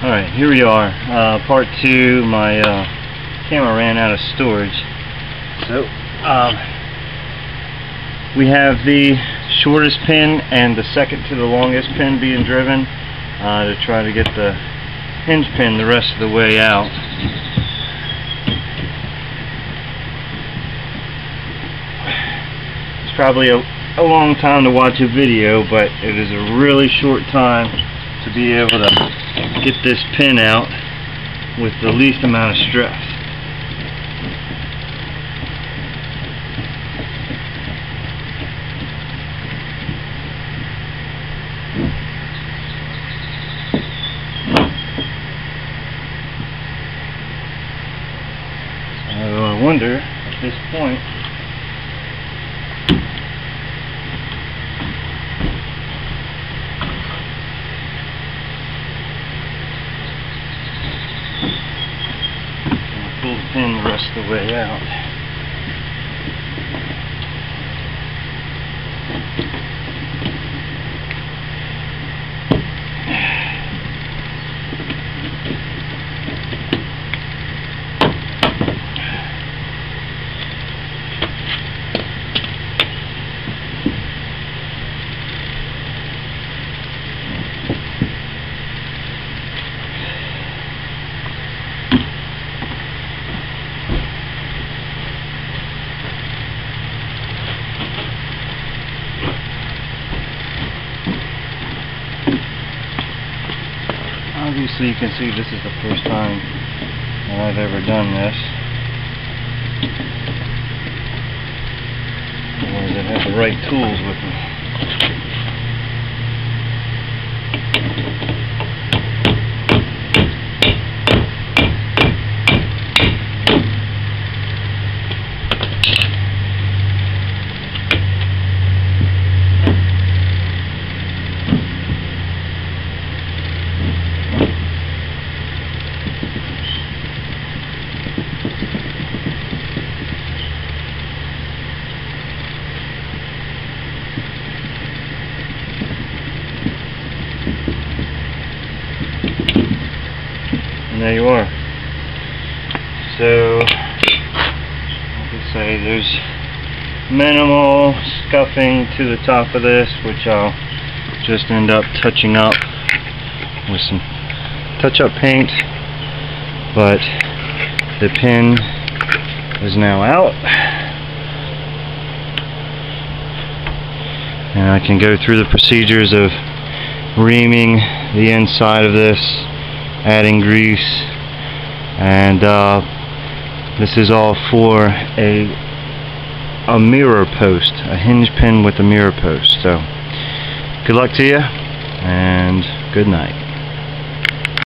Alright, here we are. Part 2. My camera ran out of storage. So, we have the shortest pin and the second to the longest pin being driven to try to get the hinge pin the rest of the way out. It's probably a long time to watch a video, but it is a really short time to be able to get this pin out with the least amount of stress. So I wonder at this point pull the pin the rest of the way out. Obviously you can see this is the first time that I've ever done this. Otherwise I'd have the right tools with me. And there you are. So, like I say, there's minimal scuffing to the top of this, which I'll just end up touching up with some touch-up paint. But the pin is now out, and I can go through the procedures of reaming the inside of this, adding grease, and this is all for a mirror post, a hinge pin with a mirror post. So good luck to you, and good night.